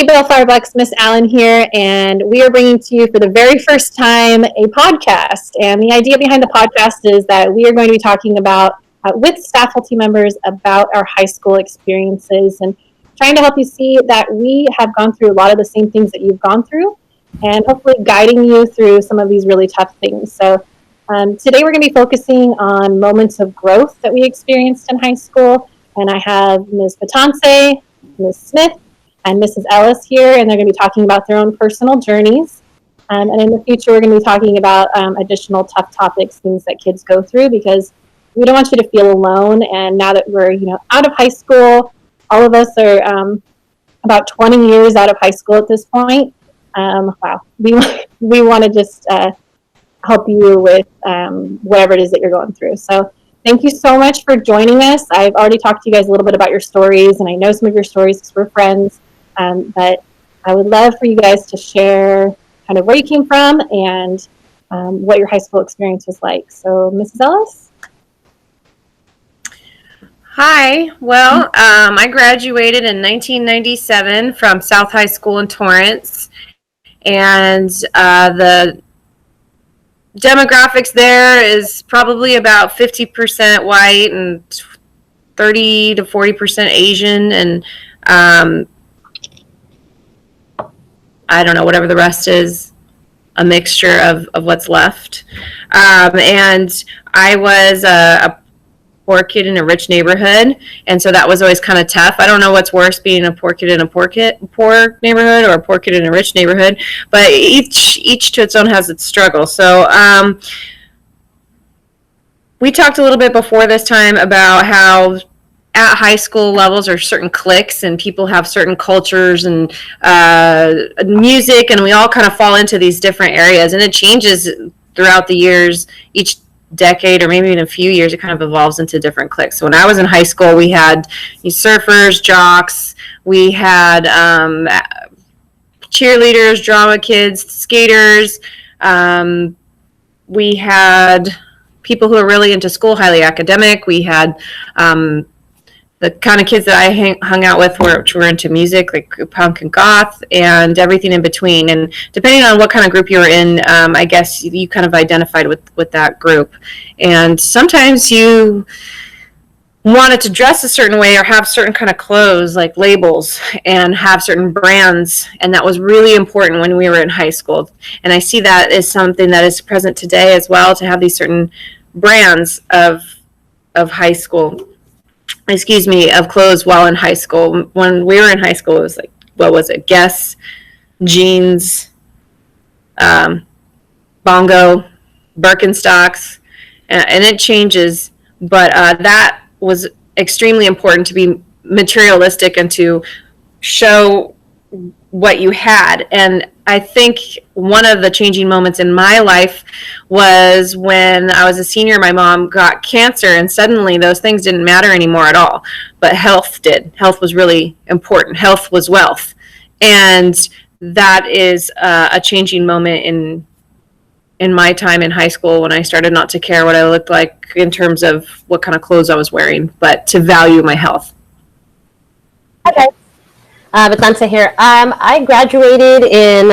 Hey, Bellflower Miss Allen here, and we are bringing to you for the very first time a podcast. And the idea behind the podcast is that we are going to be talking about, with Staffulty members, about our high school experiences and trying to help you see that we have gone through a lot of the same things that you've gone through and hopefully guiding you through some of these really tough things. So today we're going to be focusing on moments of growth that we experienced in high school. And I have Ms. Patance, Ms. Smith, and Mrs. Ellis here, and they're going to be talking about their own personal journeys. And in the future, we're going to be talking about additional tough topics, things that kids go through, because we don't want you to feel alone. And now that we're, out of high school, all of us are about 20 years out of high school at this point. Wow, we want to just help you with whatever it is that you're going through. So thank you so much for joining us. I've already talked to you guys a little bit about your stories, and I know some of your stories because we're friends. But I would love for you guys to share kind of where you came from and what your high school experience was like. So, Mrs. Ellis? Hi. Well, I graduated in 1997 from South High School in Torrance, and the demographics there is probably about 50% white and 30 to 40% Asian, and I don't know, whatever the rest is, a mixture of what's left. And I was a poor kid in a rich neighborhood, and so that was always kind of tough. I don't know what's worse, being a poor kid in a poor neighborhood or a poor kid in a rich neighborhood, but each to its own has its struggle. So we talked a little bit before this time about how at high school levels are certain cliques and people have certain cultures and music, and we all kind of fall into these different areas, and it changes throughout the years. Each decade or maybe in a few years, it kind of evolves into different cliques. So when I was in high school, we had surfers, jocks, we had cheerleaders, drama kids, skaters, we had people who are really into school, highly academic. We had the kind of kids that I hung out with which were into music, like punk and goth, and everything in between. And depending on what kind of group you were in, I guess you kind of identified with that group. And sometimes you wanted to dress a certain way or have certain kind of clothes, like labels, and have certain brands. And that was really important when we were in high school. And I see that as something that is present today as well, to have these certain brands of high school. Of clothes while in high school. When we were in high school, it was like, what was it? Guess, jeans, Bongo, Birkenstocks, and it changes. But that was extremely important, to be materialistic and to show what you had. And I think one of the changing moments in my life was when I was a senior. My mom got cancer, and suddenly those things didn't matter anymore at all, but health did. Health was really important. Health was wealth. And that is a changing moment in my time in high school, when I started not to care what I looked like in terms of what kind of clothes I was wearing, but to value my health. Okay. Batansa here. I graduated in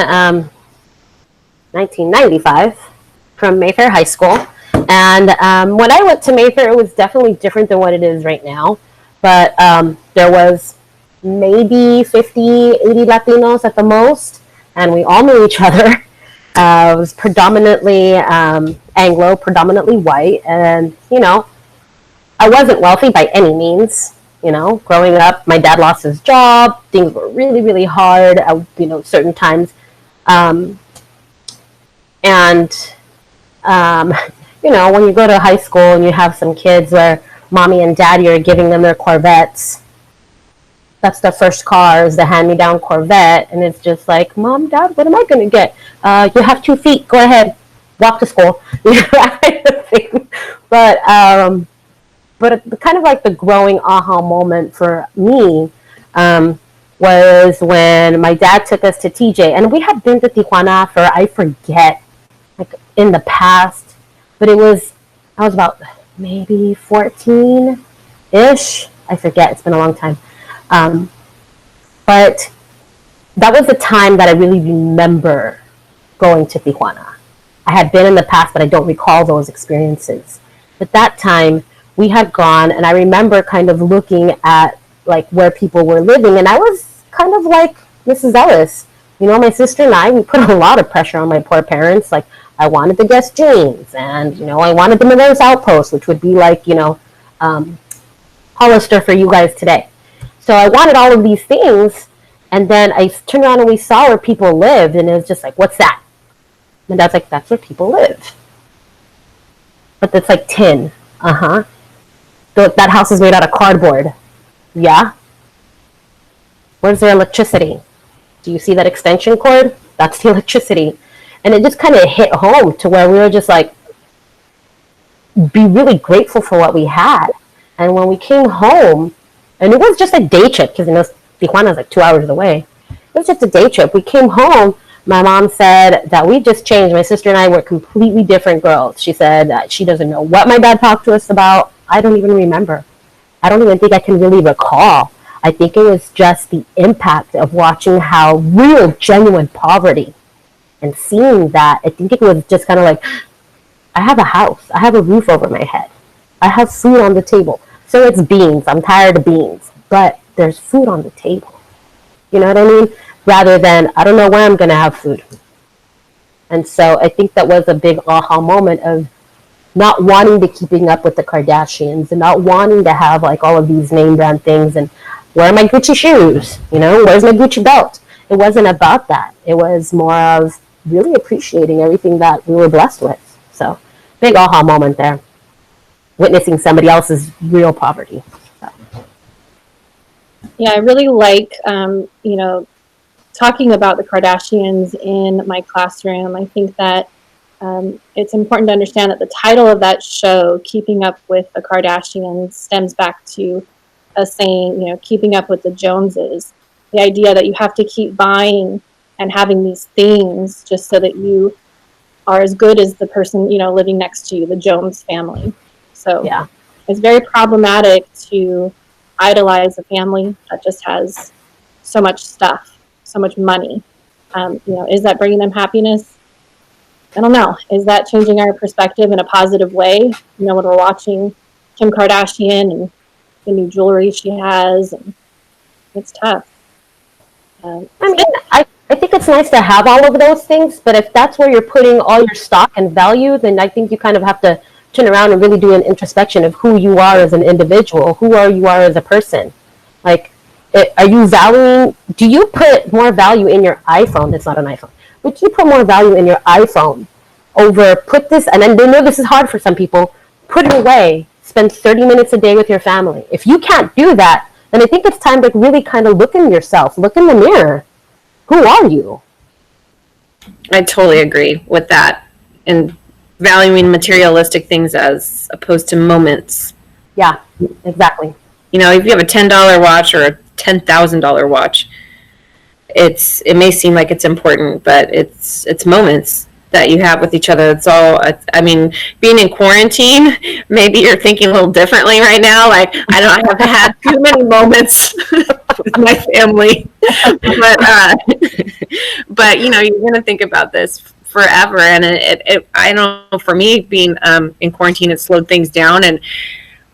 1995 from Mayfair High School. And when I went to Mayfair, it was definitely different than what it is right now. But there was maybe 50, 80 Latinos at the most, and we all knew each other. It was predominantly Anglo, predominantly white. And, I wasn't wealthy by any means. Growing up, my dad lost his job. Things were really, really hard, certain times. And, when you go to high school and you have some kids where mommy and daddy are giving them their Corvettes, that's their first car, is the hand-me-down Corvette. And it's just like, Mom, Dad, what am I going to get? You have 2 feet. Go ahead. Walk to school. But kind of like the growing aha moment for me was when my dad took us to TJ. And we had been to Tijuana for, I forget, like in the past. But I was about maybe 14-ish. I forget. It's been a long time. But that was the time that I really remember going to Tijuana. I had been in the past, but I don't recall those experiences. But that time we had gone, and I remember kind of looking at like where people were living, and I was kind of like Mrs. Ellis. You know, my sister and I, we put a lot of pressure on my poor parents. Like, I wanted the Guess jeans, and, you know, I wanted the Miller's Outpost, which would be like, you know, Hollister for you guys today. So I wanted all of these things, and then I turned around and we saw where people lived, and it was just like, what's that? And Dad's like, that's where people live. But that's like tin. Uh-huh. That house is made out of cardboard. Yeah? Where's their electricity? Do you see that extension cord? That's the electricity. And it just kind of hit home to where we were just like, be really grateful for what we had. And when we came home, and it was just a day trip, because you know, Tijuana is like 2 hours away. It was just a day trip. We came home. My mom said that we just changed. My sister and I were completely different girls. She said that she doesn't know what my dad talked to us about. I don't even remember. I don't even think I can really recall. I think it was just the impact of watching how real, genuine poverty and seeing that. I think it was just kind of like, I have a house. I have a roof over my head. I have food on the table. So it's beans. I'm tired of beans. But there's food on the table. You know what I mean? Rather than, I don't know where I'm going to have food. And so I think that was a big aha moment of not wanting to keeping up with the Kardashians and not wanting to have like all of these name brand things and where are my Gucci shoes? You know, where's my Gucci belt? It wasn't about that. It was more of really appreciating everything that we were blessed with. So big aha moment there. Witnessing somebody else's real poverty. So. Yeah, I really like, you know, talking about the Kardashians in my classroom. I think that it's important to understand that the title of that show, Keeping Up with the Kardashians, stems back to a saying, you know, keeping up with the Joneses. The idea that you have to keep buying and having these things just so that you are as good as the person, you know, living next to you, the Jones family. So yeah, it's very problematic to idolize a family that just has so much stuff, so much money. You know, is that bringing them happiness? I don't know. Is that changing our perspective in a positive way? You know, when we're watching Kim Kardashian and the new jewelry she has, and it's tough. I mean, I think it's nice to have all of those things, but if that's where you're putting all your stock and value, then I think you kind of have to turn around and really do an introspection of who you are as an individual, who you are as a person. Like, are you valuing, do you put more value in your iPhone? It's not an iPhone. But you put more value in your iPhone over put this, and I know this is hard for some people, put it away, spend 30 minutes a day with your family. If you can't do that, then I think it's time to really kind of look in yourself, look in the mirror. Who are you? I totally agree with that. And valuing materialistic things as opposed to moments. Yeah, exactly. You know, if you have a $10 watch or a $10,000 watch, it may seem like it's important, but it's moments that you have with each other. It's all, I mean, being in quarantine, maybe you're thinking a little differently right now. Like, I have had too many moments with my family, but you know, you're going to think about this forever. And I know for me being in quarantine, it slowed things down, and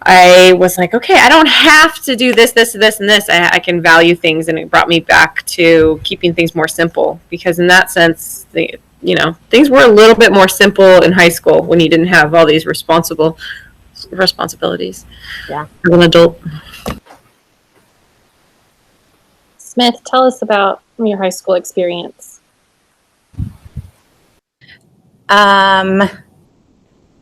I was like, okay, I don't have to do this, and this. I can value things, and it brought me back to keeping things more simple, because in that sense, you know, things were a little bit more simple in high school when you didn't have all these responsibilities. Yeah, as an adult. Smith, tell us about your high school experience.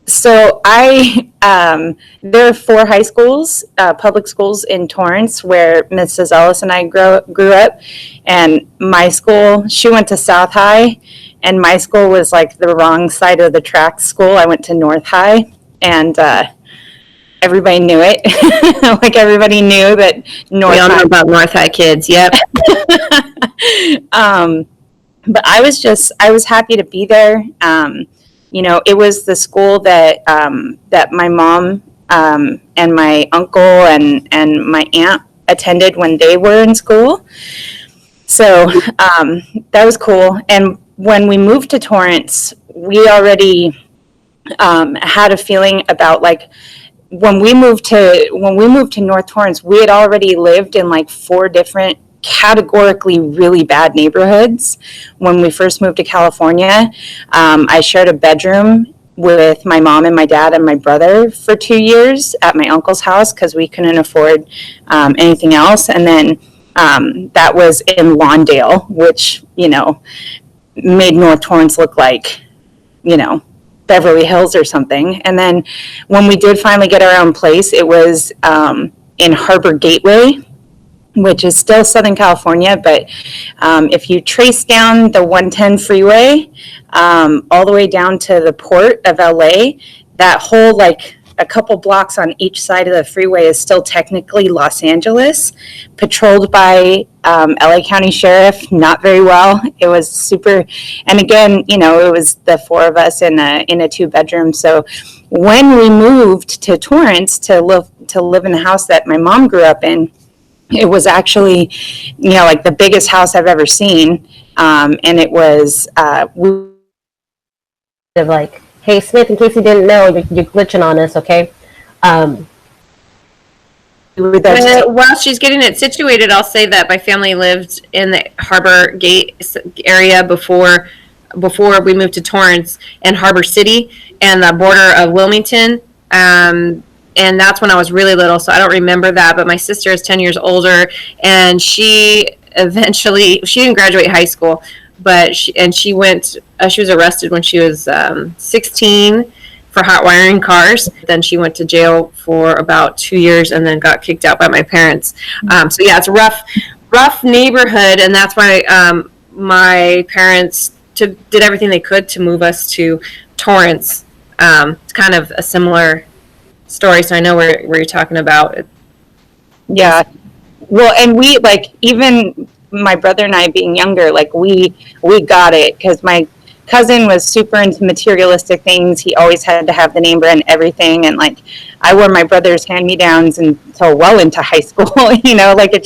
So there are 4 high schools, public schools in Torrance, where Mrs. Ellis and I grew up. And my school, she went to South High, and my school was like the wrong side of the track school. I went to North High, and everybody knew it. Like, everybody knew that North High. We all know about North High kids. Yep. But I was happy to be there. You know, it was the school that that my mom and my uncle and my aunt attended when they were in school. So that was cool. And when we moved to Torrance, we already had a feeling about like when we moved to North Torrance, we had already lived in like 4 different categorically really bad neighborhoods. When we first moved to California, I shared a bedroom with my mom and my dad and my brother for 2 years at my uncle's house because we couldn't afford anything else. And then that was in Lawndale, which, made North Torrance look like, Beverly Hills or something. And then when we did finally get our own place, it was in Harbor Gateway, which is still Southern California. But if you trace down the 110 freeway all the way down to the port of LA, that whole like a couple blocks on each side of the freeway is still technically Los Angeles, patrolled by LA County Sheriff, not very well. It was super, and again, it was the 4 of us in a 2-bedroom. So when we moved to Torrance to live in the house that my mom grew up in, it was actually, like the biggest house I've ever seen, and it was like, hey, Smith, in case you didn't know, you're glitching on us, okay? While she's getting it situated, I'll say that my family lived in the Harbor Gate area before we moved to Torrance and Harbor City and the border of Wilmington. And that's when I was really little, so I don't remember that. But my sister is 10 years older, and she didn't graduate high school, but she was arrested when she was 16 for hot wiring cars. Then she went to jail for about 2 years and then got kicked out by my parents. So yeah, it's a rough neighborhood, and that's why my parents did everything they could to move us to Torrance. It's kind of a similar story, so I know where you're talking about. Yeah. Well, and we, like, even my brother and I being younger, like, we got it because my cousin was super into materialistic things. He always had to have the name brand everything, and like I wore my brother's hand-me-downs until well into high school. Like it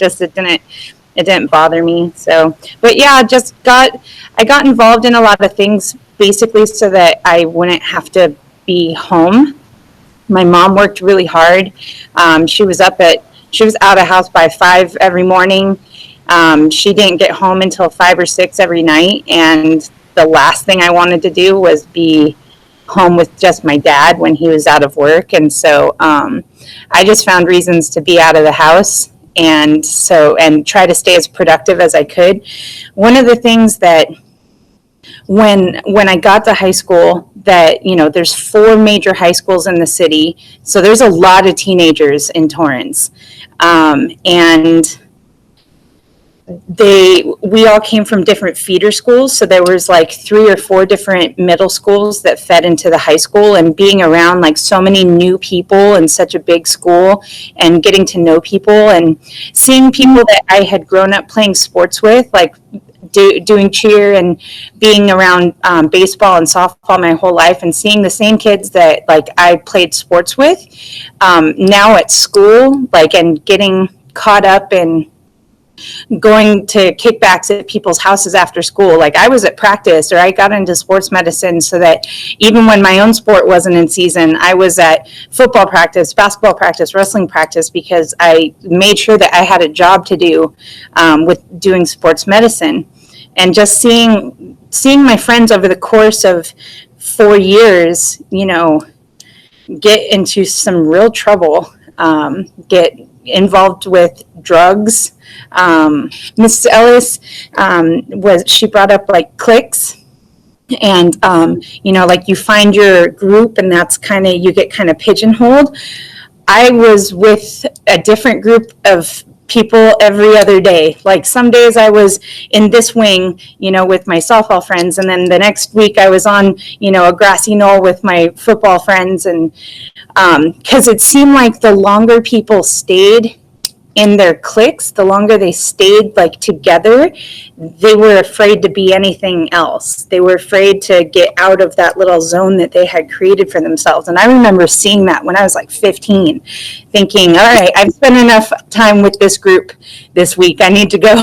didn't bother me. So, but yeah, I got involved in a lot of things basically so that I wouldn't have to be home. My mom worked really hard. She was out of house by 5 every morning. She didn't get home until 5 or 6 every night. And the last thing I wanted to do was be home with just my dad when he was out of work. And so I just found reasons to be out of the house and try to stay as productive as I could. One of the things that when I got to high school, that there's 4 major high schools in the city, so there's a lot of teenagers in Torrance, and we all came from different feeder schools, so there was like 3 or 4 different middle schools that fed into the high school, and being around like so many new people in such a big school and getting to know people and seeing people that I had grown up playing sports with, like doing cheer and being around baseball and softball my whole life, and seeing the same kids that like I played sports with now at school, like, and getting caught up in going to kickbacks at people's houses after school. Like I was at practice, or I got into sports medicine so that even when my own sport wasn't in season, I was at football practice, basketball practice, wrestling practice, because I made sure that I had a job to do with doing sports medicine. And just seeing my friends over the course of 4 years, get into some real trouble, get involved with drugs. Mrs. Ellis she brought up like cliques, and like you find your group, and that's you get kind of pigeonholed. I was with a different group of people every other day. Like some days I was in this wing, with my softball friends, and then the next week I was on, a grassy knoll with my football friends, and because it seemed like the longer people stayed in their cliques, the longer they stayed like together, they were afraid to be anything else. They were afraid to get out of that little zone that they had created for themselves. And I remember seeing that when I was like 15, thinking, all right, I've spent enough time with this group this week. I need to go,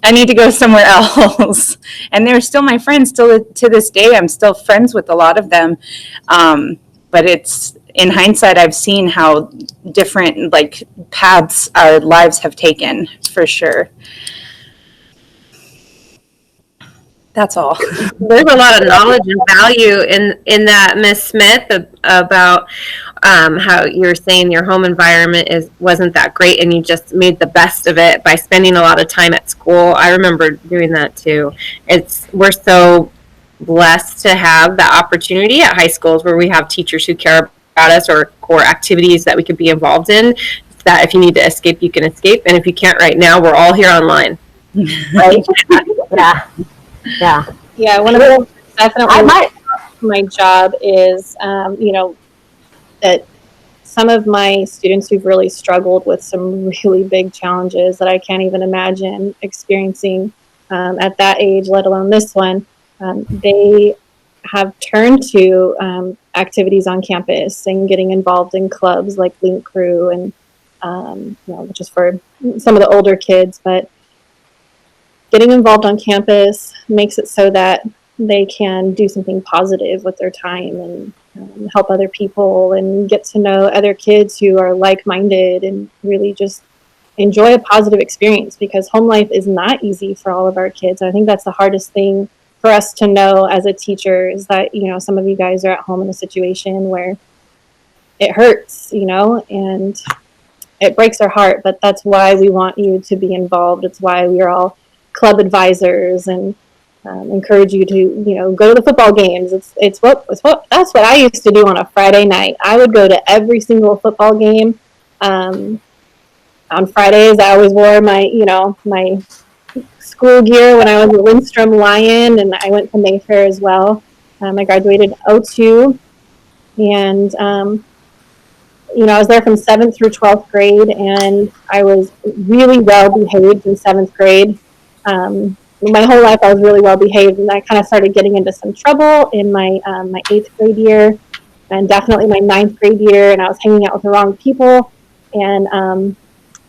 I need to go somewhere else. And they're still my friends still to this day. I'm still friends with a lot of them. But it's, in hindsight, I've seen how different like paths our lives have taken, for sure. That's all. There's a lot of knowledge and value in that, Miss Smith, about how you're saying your home environment wasn't that great, and you just made the best of it by spending a lot of time at school. I remember doing that too. We're so blessed to have the opportunity at high schools where we have teachers who care about us, or activities that we could be involved in, that if you need to escape, you can escape. And if you can't right now, we're all here online. Right? Yeah. One of the definitely my job is, that some of my students who've really struggled with some really big challenges that I can't even imagine experiencing at that age, let alone this one, they have turned to activities on campus and getting involved in clubs like Link Crew and, which is for some of the older kids, but getting involved on campus makes it so that they can do something positive with their time and help other people and get to know other kids who are like-minded and really just enjoy a positive experience, because home life is not easy for all of our kids. I think that's the hardest thing for us to know as a teacher, is that, some of you guys are at home in a situation where it hurts, and it breaks our heart, but that's why we want you to be involved. It's why we're all club advisors and encourage you to, go to the football games. That's what I used to do on a Friday night. I would go to every single football game. On Fridays, I always wore my school gear when I was a Lindstrom Lion, and I went to Mayfair as well. I graduated in 2002, and I was there from 7th through 12th grade, and I was really well behaved in 7th grade. My whole life I was really well behaved, and I kind of started getting into some trouble in my 8th grade year, and definitely my 9th grade year, and I was hanging out with the wrong people, and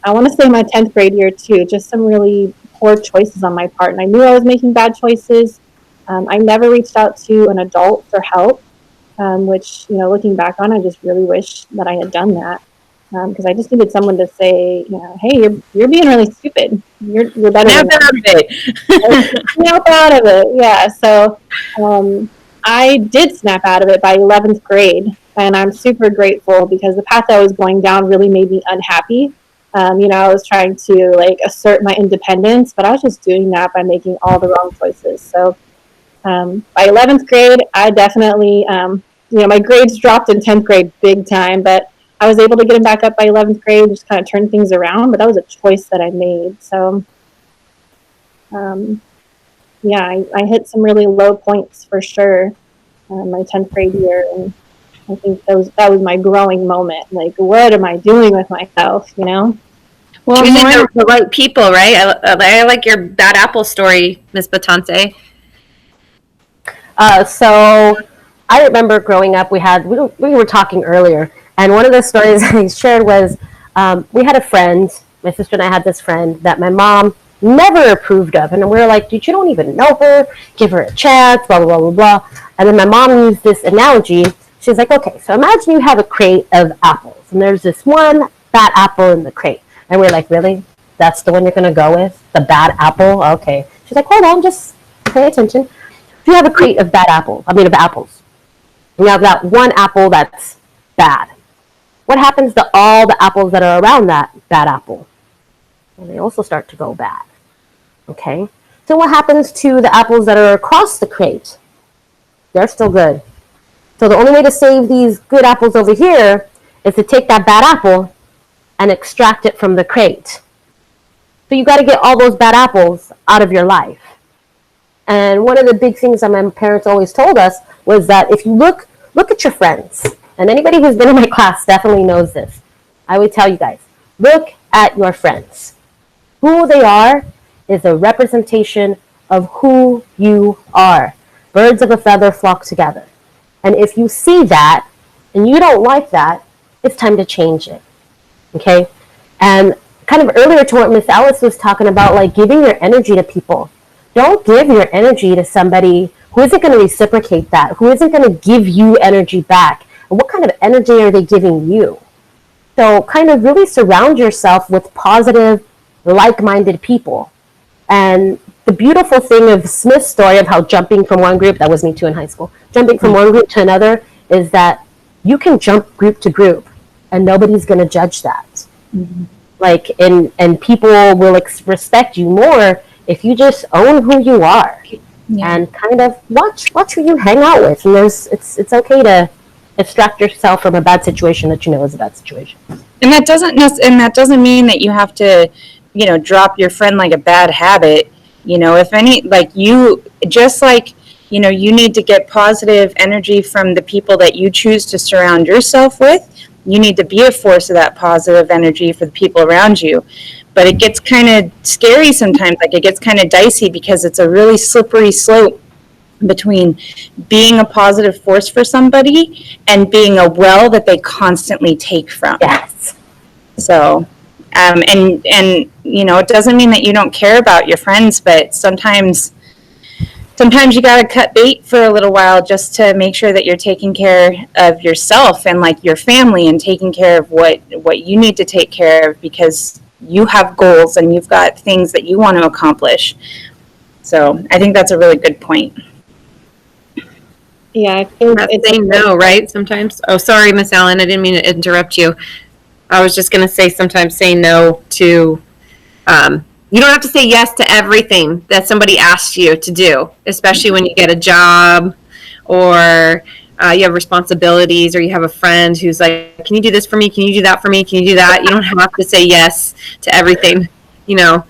I want to say my 10th grade year too, just some really poor choices on my part, and I knew I was making bad choices. I never reached out to an adult for help, which, looking back on, I just really wish that I had done that, because I just needed someone to say, hey, you're being really stupid. You're better than that. Snap out of it. Yeah. So I did snap out of it by 11th grade, and I'm super grateful, because the path I was going down really made me unhappy. I was trying to assert my independence, but I was just doing that by making all the wrong choices. So by 11th grade, I definitely, my grades dropped in 10th grade big time, but I was able to get them back up by 11th grade, just kind of turn things around. But that was a choice that I made. So, I hit some really low points for sure my 10th grade year, and I think that was my growing moment. Like, what am I doing with myself, Well, choosing the right people, right? I like your bad apple story, Ms. Batante. So I remember growing up, we were talking earlier, and one of the stories I shared was we had a friend, my sister and I had this friend that my mom never approved of, and we were like, dude, you don't even know her, give her a chance, blah, blah, blah, blah, blah. And then my mom used this analogy. She's like, okay, so imagine you have a crate of apples, and there's this one bad apple in the crate. And we're like, really? That's the one you're going to go with? The bad apple? Okay. She's like, hold on, just pay attention. If you have a crate of apples, you have that one apple that's bad. What happens to all the apples that are around that bad apple? Well, they also start to go bad. Okay? So what happens to the apples that are across the crate? They're still good. So the only way to save these good apples over here is to take that bad apple and extract it from the crate. So you got to get all those bad apples out of your life. And one of the big things that my parents always told us was that if you look at your friends, and anybody who's been in my class definitely knows this, I would tell you guys, look at your friends. Who they are is a representation of who you are. Birds of a feather flock together. And if you see that and you don't like that, it's time to change it. Okay? And kind of earlier to what Miss Alice was talking about, like giving your energy to people. Don't give your energy to somebody who isn't going to reciprocate that, who isn't going to give you energy back. And what kind of energy are they giving you? So kind of really surround yourself with positive, like-minded people. And the beautiful thing of Smith's story of how jumping from one group, that was me too in high school, jumping from one group to another, is that you can jump group to group and nobody's going to judge that. Mm-hmm. Like, and people will respect you more if you just own who you are. Yeah. And kind of watch who you hang out with. And it's okay to extract yourself from a bad situation that you know is a bad situation. And that doesn't mean that you have to, drop your friend like a bad habit. If any, like you, just like, you need to get positive energy from the people that you choose to surround yourself with. You need to be a force of that positive energy for the people around you. But it gets kind of scary sometimes. Like it gets kind of dicey because it's a really slippery slope between being a positive force for somebody and being a well that they constantly take from. Yes. So, and it doesn't mean that you don't care about your friends, but sometimes you got to cut bait for a little while just to make sure that you're taking care of yourself and like your family and taking care of what you need to take care of because you have goals and you've got things that you want to accomplish. So I think that's a really good point. Yeah, I think it's saying no, right? Sometimes. Oh, sorry, Miss Allen. I didn't mean to interrupt you. I was just going to say sometimes saying no to, you don't have to say yes to everything that somebody asks you to do, especially when you get a job or you have responsibilities or you have a friend who's like, can you do this for me? Can you do that for me? Can you do that? You don't have to say yes to everything. You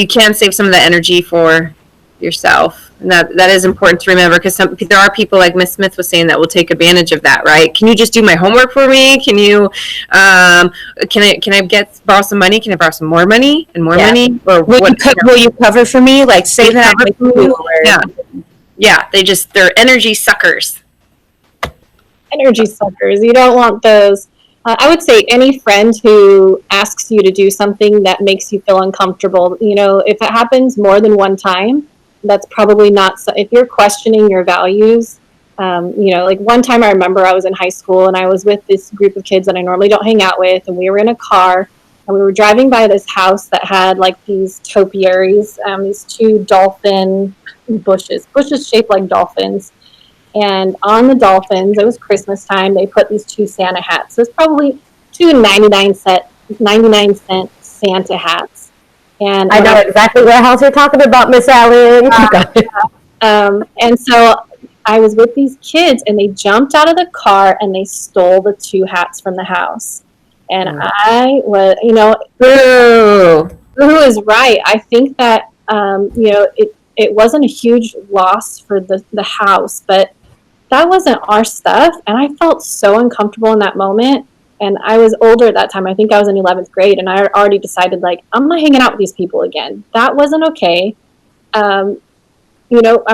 can save some of the energy for yourself. And that is important to remember because there are people like Miss Smith was saying that will take advantage of that, right? Can you just do my homework for me? Can you, can I borrow some money? Can I borrow some more money and more money? Or will you cover for me? Like say that. Yeah. They're energy suckers. Energy suckers. You don't want those. I would say any friend who asks you to do something that makes you feel uncomfortable, if it happens more than one time, that's probably not, if you're questioning your values, like one time I remember I was in high school and I was with this group of kids that I normally don't hang out with, and we were in a car and we were driving by this house that had like these topiaries, these two dolphin bushes shaped like dolphins. And on the dolphins, it was Christmas time, they put these two Santa hats. It was probably two 99-cent Santa hats. And I know exactly what house you're talking about, Miss Allen. And so I was with these kids, and they jumped out of the car, and they stole the two hats from the house. And I was, who is right. I think that, it wasn't a huge loss for the house, but that wasn't our stuff. And I felt so uncomfortable in that moment. And I was older at that time. I think I was in 11th grade, and I already decided, like, I'm not hanging out with these people again. That wasn't okay. I'm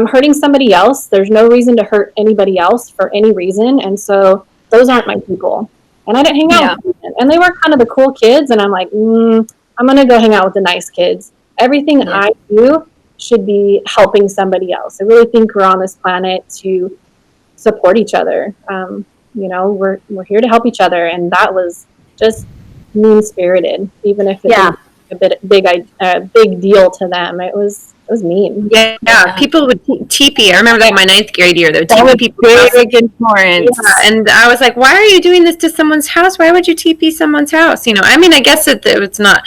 hurting somebody else. There's no reason to hurt anybody else for any reason. And so those aren't my people. And I didn't hang out with them. And they were kind of the cool kids. And I'm like, I'm going to go hang out with the nice kids. Everything I do should be helping somebody else. I really think we're on this planet to support each other. We're here to help each other, and that was just mean-spirited, even if it was a big deal to them. It was mean. Yeah. People would teepee. I remember that in my 9th grade year. They would teepee people. Big in Florence. Yeah, and I was like, why are you doing this to someone's house? Why would you teepee someone's house? I guess it's not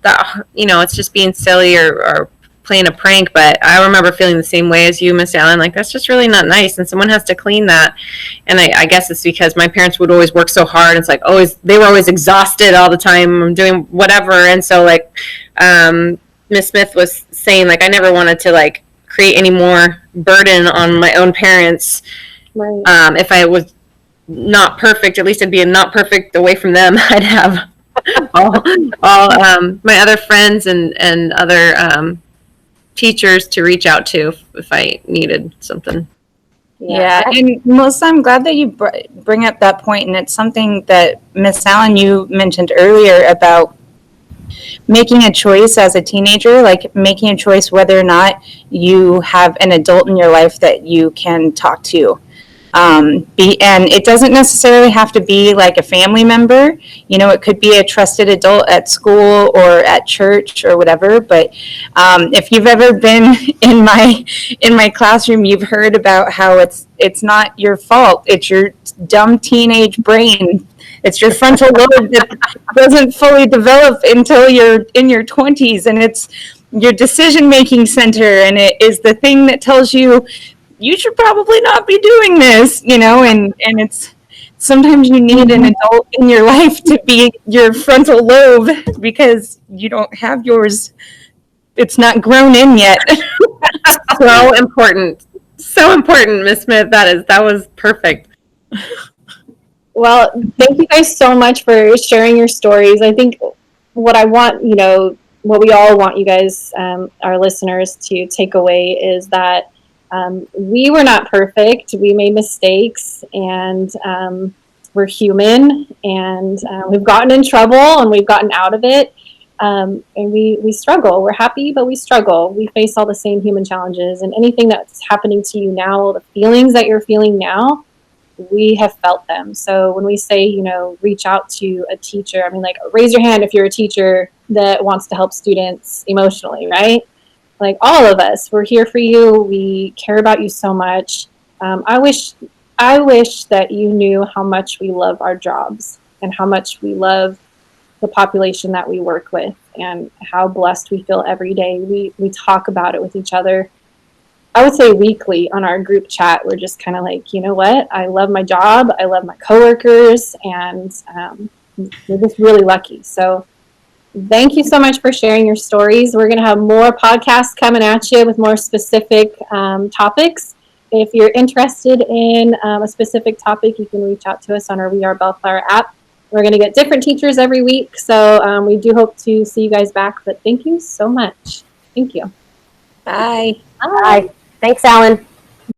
that, it's just being silly or playing a prank, but I remember feeling the same way as you, Miss Allen. Like, that's just really not nice, and someone has to clean that. And I guess it's because my parents would always work so hard. It's like they were always exhausted all the time doing whatever, and so like Miss Smith was saying, like, I never wanted to like create any more burden on my own parents. Right. If I was not perfect, at least I'd be not perfect away from them. I'd have all my other friends and other teachers to reach out to if I needed something. Yeah, and Melissa, I'm glad that you bring up that point, and it's something that Miss Allen, you mentioned earlier about making a choice as a teenager, like making a choice whether or not you have an adult in your life that you can talk to. And it doesn't necessarily have to be like a family member. It could be a trusted adult at school or at church or whatever. But if you've ever been in my classroom, you've heard about how it's not your fault. It's your dumb teenage brain. It's your frontal lobe that doesn't fully develop until you're in your 20s, and it's your decision-making center, and it is the thing that tells you should probably not be doing this, and it's sometimes you need an adult in your life to be your frontal lobe because you don't have yours. It's not grown in yet. So important. So important, Miss Smith. That was perfect. Well, thank you guys so much for sharing your stories. I think what I want, what we all want you guys, our listeners, to take away is that we were not perfect. We made mistakes, and we're human, and we've gotten in trouble, and we've gotten out of it. And we struggle. We're happy, but we struggle. We face all the same human challenges, and anything that's happening to you now, the feelings that you're feeling now, we have felt them. So when we say, reach out to a teacher, I mean, like, raise your hand if you're a teacher that wants to help students emotionally, right? Like, all of us, we're here for you. We care about you so much. I wish that you knew how much we love our jobs and how much we love the population that we work with and how blessed we feel every day. We talk about it with each other. I would say weekly on our group chat. We're just kind of like, you know what? I love my job. I love my coworkers, and we're just really lucky. So thank you so much for sharing your stories. We're going to have more podcasts coming at you with more specific topics. If you're interested in a specific topic, you can reach out to us on our We Are Bellflower app. We're going to get different teachers every week, so we do hope to see you guys back. But thank you so much. Thank you. Bye. Bye. Thanks, Alan.